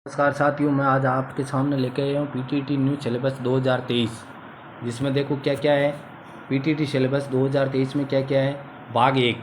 नमस्कार साथियों, मैं आज आपके सामने लेके आया हूँ पीटीटी न्यू सिलेबस 2023, जिसमें देखो क्या क्या है। पीटीटी सिलेबस 2023 में क्या क्या है। भाग 1,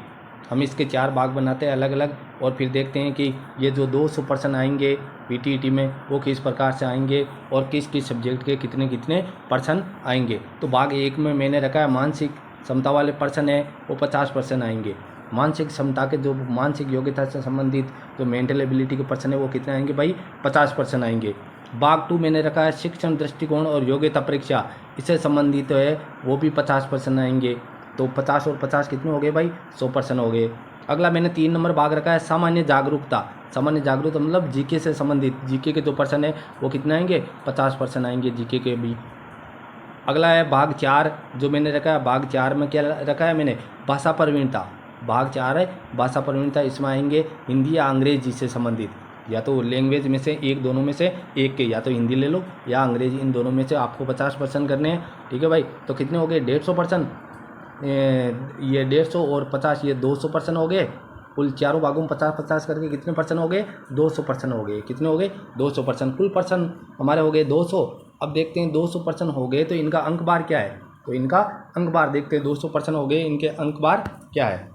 हम इसके 4 भाग बनाते हैं अलग अलग, और फिर देखते हैं कि ये जो 200 पर्सन आएंगे पीटीटी में वो किस प्रकार से आएंगे और किस किस सब्जेक्ट के कितने कितने पर्सन आएंगे। तो भाग 1 में मैंने रखा है मानसिक क्षमता वाले पर्सन है वो 50% आएंगे। मानसिक क्षमता के जो मानसिक योग्यता से संबंधित जो मेंटल एबिलिटी के पर्सन है वो कितने आएंगे भाई, 50% आएंगे। भाग 2 मैंने रखा है शिक्षण दृष्टिकोण और योग्यता परीक्षा, इससे संबंधित है वो भी 50% आएंगे। तो 50 और 50 कितने हो गए भाई, 100% हो गए। अगला मैंने 3 नंबर भाग रखा है सामान्य जागरूकता। सामान्य जागरूकता मतलब जीके से संबंधित, जीके के जो पर्सन है वो कितने आएंगे, 50% आएंगे जीके के भी। अगला है भाग 4, जो मैंने रखा है भाग 4 में क्या रखा है मैंने, भाषा प्रवीणता। भाग 4 है भाषा प्रवीणता, इसमें आएंगे हिंदी या अंग्रेजी से संबंधित, या तो लैंग्वेज में से एक, दोनों में से एक के, या तो हिंदी ले लो या अंग्रेजी, इन दोनों में से आपको 50% करने हैं। ठीक है भाई, तो कितने हो गए, 150%। ये 150 और 50 ये 200% हो गए। कुल चारों भागों में 50-50 करके कितने पर्सन हो गए, 200% हो गए। कितने हो गए, 200%। कुल पर्सन हमारे हो गए 200। अब देखते हैं 200% हो गए तो इनका अंक बार क्या है। तो इनका अंक बार देखते हैं, 200% हो गए, इनके अंक बार क्या है।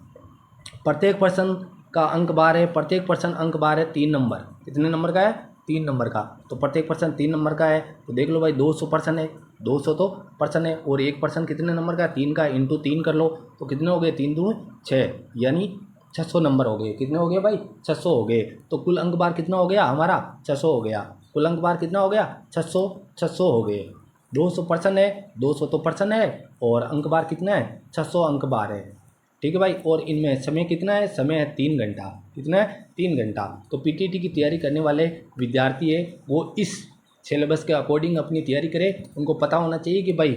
प्रत्येक पर्सन का अंक बार है, प्रत्येक पर्सन अंक बार है 3 नंबर। कितने नंबर का है, 3 नंबर का। तो प्रत्येक पर्सन 3 नंबर का है। तो देख लो भाई 200% है, 200 तो पर्सन है, और एक पर्सन कितने नंबर का है, 3 का, इंटू 3 कर लो तो कितने हो गए, 3 दूनी 6, यानी 600 नंबर हो गए। कितने हो गए भाई, 600 हो गए। तो कुल अंक बार कितना हो गया हमारा, 600 हो गया। कुल अंक बार कितना हो गया, 600 हो गए। 200 पर्सन है, 200 तो पर्सन है, और अंक बार कितना है, 600 अंक बार है। ठीक है भाई, और इनमें समय कितना है, समय है 3 घंटा। कितना है, 3 घंटा। तो पीटीटी की तैयारी करने वाले विद्यार्थी है वो इस सिलेबस के अकॉर्डिंग अपनी तैयारी करें। उनको पता होना चाहिए कि भाई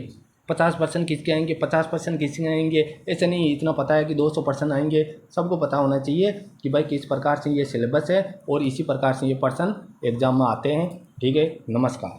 50% किसके आएंगे, 50% किसके आएंगे। ऐसे नहीं इतना पता है कि 200% आएंगे, सबको पता होना चाहिए कि भाई किस प्रकार से ये सिलेबस है और इसी प्रकार से ये पर्सन एग्जाम में आते हैं। ठीक है, नमस्कार।